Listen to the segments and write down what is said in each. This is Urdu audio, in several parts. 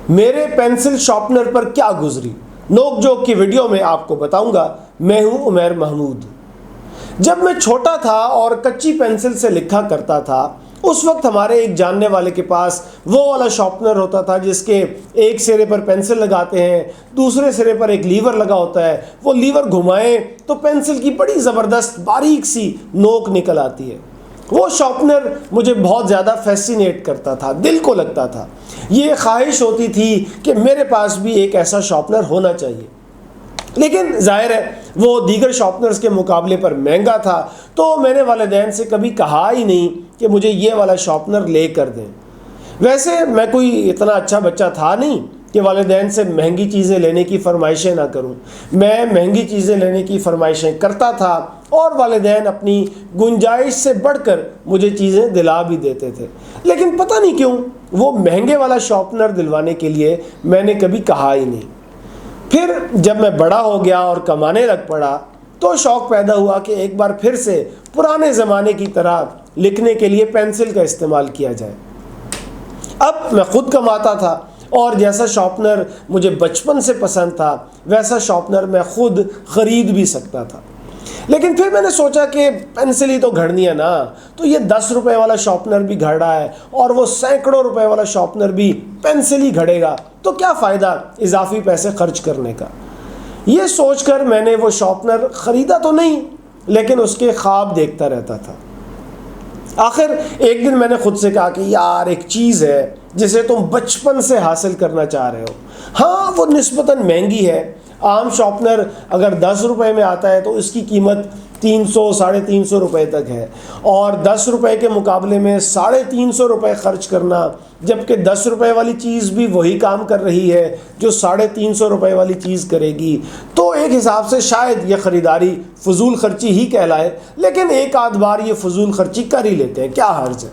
میرے پینسل شارپنر پر کیا گزری، نوک جھوک کی ویڈیو میں آپ کو بتاؤں گا۔ میں ہوں عمیر محمود۔ جب میں چھوٹا تھا اور کچی پینسل سے لکھا کرتا تھا، اس وقت ہمارے ایک جاننے والے کے پاس وہ والا شارپنر ہوتا تھا جس کے ایک سرے پر پینسل لگاتے ہیں، دوسرے سرے پر ایک لیور لگا ہوتا ہے، وہ لیور گھمائیں تو پینسل کی بڑی زبردست باریک سی نوک نکل آتی ہے۔ وہ شارپنر مجھے بہت زیادہ فیسینیٹ کرتا تھا، دل کو لگتا تھا۔ یہ خواہش ہوتی تھی کہ میرے پاس بھی ایک ایسا شارپنر ہونا چاہیے، لیکن ظاہر ہے وہ دیگر شارپنرز کے مقابلے پر مہنگا تھا، تو میں نے والدین سے کبھی کہا ہی نہیں کہ مجھے یہ والا شارپنر لے کر دیں۔ ویسے میں کوئی اتنا اچھا بچہ تھا نہیں کہ والدین سے مہنگی چیزیں لینے کی فرمائشیں نہ کروں۔ میں مہنگی چیزیں لینے کی فرمائشیں کرتا تھا اور والدین اپنی گنجائش سے بڑھ کر مجھے چیزیں دلا بھی دیتے تھے، لیکن پتہ نہیں کیوں وہ مہنگے والا شارپنر دلوانے کے لیے میں نے کبھی کہا ہی نہیں۔ پھر جب میں بڑا ہو گیا اور کمانے لگ پڑا تو شوق پیدا ہوا کہ ایک بار پھر سے پرانے زمانے کی طرح لکھنے کے لیے پینسل کا استعمال کیا جائے۔ اب میں خود کماتا تھا اور جیسا شارپنر مجھے بچپن سے پسند تھا ویسا شارپنر میں خود خرید بھی سکتا تھا، لیکن پھر میں نے سوچا کہ پینسل ہی تو گھڑنی ہے نا، تو یہ 10 روپے والا شارپنر بھی گھڑ رہا ہے اور وہ سینکڑوں روپے والا شارپنر بھی پینسل ہی گھڑے گا، تو کیا فائدہ اضافی پیسے خرچ کرنے کا۔ یہ سوچ کر میں نے وہ شارپنر خریدا تو نہیں، لیکن اس کے خواب دیکھتا رہتا تھا۔ آخر ایک دن میں نے خود سے کہا کہ یار ایک چیز ہے جسے تم بچپن سے حاصل کرنا چاہ رہے ہو، ہاں وہ نسبتاً مہنگی ہے۔ عام شارپنر اگر 10 روپے میں آتا ہے تو اس کی قیمت 300 350 روپے تک ہے، اور 10 روپے کے مقابلے میں 350 روپے خرچ کرنا، جبکہ 10 روپے والی چیز بھی وہی کام کر رہی ہے جو 350 روپے والی چیز کرے گی، تو ایک حساب سے شاید یہ خریداری فضول خرچی ہی کہلائے، لیکن ایک آدھ بار یہ فضول خرچی کر ہی لیتے ہیں، کیا حرج ہے۔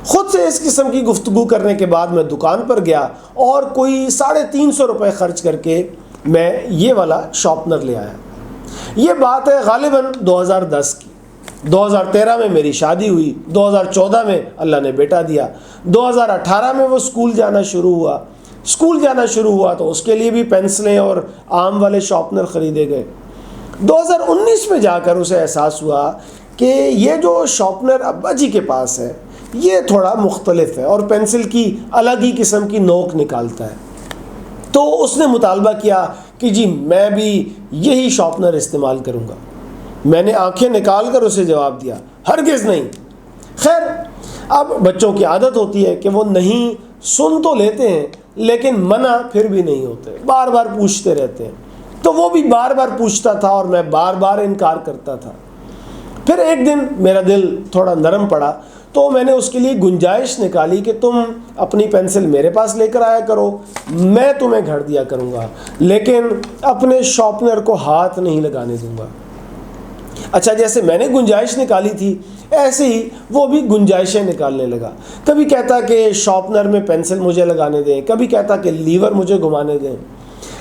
خود سے اس قسم کی گفتگو کرنے کے بعد میں دکان پر گیا اور کوئی 350 روپے خرچ کر کے میں یہ والا شارپنر لے آیا۔ یہ بات ہے غالباً 2010 کی۔ 2013 میں میری شادی ہوئی، 2014 میں اللہ نے بیٹا دیا، 2018 میں وہ اسکول جانا شروع ہوا تو اس کے لیے بھی پینسلیں اور عام والے شارپنر خریدے گئے۔ 2019 میں جا کر اسے احساس ہوا کہ یہ جو شارپنر ابا جی کے پاس ہے یہ تھوڑا مختلف ہے اور پینسل کی الگ ہی قسم کی نوک نکالتا ہے، تو اس نے مطالبہ کیا کہ جی میں بھی یہی شارپنر استعمال کروں گا۔ میں نے آنکھیں نکال کر اسے جواب دیا ہرگز نہیں۔ خیر، اب بچوں کی عادت ہوتی ہے کہ وہ نہیں سن تو لیتے ہیں لیکن منع پھر بھی نہیں ہوتے، بار بار پوچھتے رہتے ہیں، تو وہ بھی بار بار پوچھتا تھا اور میں بار بار انکار کرتا تھا۔ پھر ایک دن میرا دل تھوڑا نرم پڑا تو میں نے اس کے لیے گنجائش نکالی کہ تم اپنی پینسل میرے پاس لے کر آیا کرو، میں تمہیں گھڑ دیا کروں گا، لیکن اپنے شارپنر کو ہاتھ نہیں لگانے دوں گا۔ اچھا، جیسے میں نے گنجائش نکالی تھی ایسے ہی وہ بھی گنجائشیں نکالنے لگا۔ کبھی کہتا کہ شارپنر میں پینسل مجھے لگانے دیں، کبھی کہتا کہ لیور مجھے گھمانے دیں۔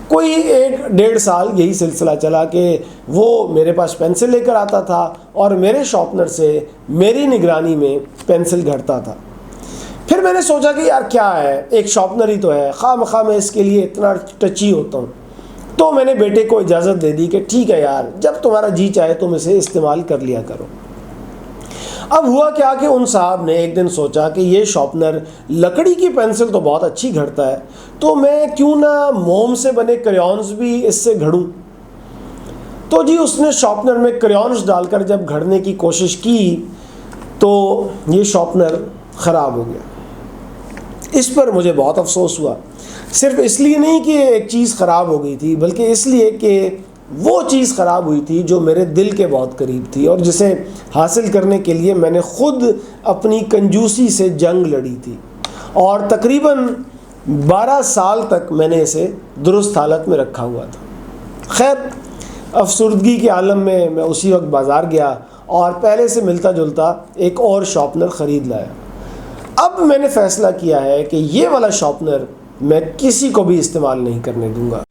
کوئی 1.5 سال یہی سلسلہ چلا کہ وہ میرے پاس پینسل لے کر آتا تھا اور میرے شارپنر سے میری نگرانی میں پینسل گھڑتا تھا۔ پھر میں نے سوچا کہ یار کیا ہے، ایک شارپنر ہی تو ہے، خواہ مخواہ میں اس کے لیے اتنا ٹچی ہوتا ہوں۔ تو میں نے بیٹے کو اجازت دے دی کہ ٹھیک ہے یار، جب تمہارا جی چاہے تم اسے استعمال کر لیا کرو۔ اب ہوا کیا کہ ان صاحب نے ایک دن سوچا کہ یہ شارپنر لکڑی کی پینسل تو بہت اچھی گھڑتا ہے، تو میں کیوں نہ موم سے بنے کریونز بھی اس سے گھڑوں۔ تو جی اس نے شارپنر میں کریونز ڈال کر جب گھڑنے کی کوشش کی تو یہ شارپنر خراب ہو گیا۔ اس پر مجھے بہت افسوس ہوا، صرف اس لیے نہیں کہ ایک چیز خراب ہو گئی تھی، بلکہ اس لیے کہ وہ چیز خراب ہوئی تھی جو میرے دل کے بہت قریب تھی اور جسے حاصل کرنے کے لیے میں نے خود اپنی کنجوسی سے جنگ لڑی تھی، اور تقریباً 12 سال تک میں نے اسے درست حالت میں رکھا ہوا تھا۔ خیر، افسردگی کے عالم میں اسی وقت بازار گیا اور پہلے سے ملتا جلتا ایک اور شارپنر خرید لایا۔ اب میں نے فیصلہ کیا ہے کہ یہ والا شارپنر میں کسی کو بھی استعمال نہیں کرنے دوں گا۔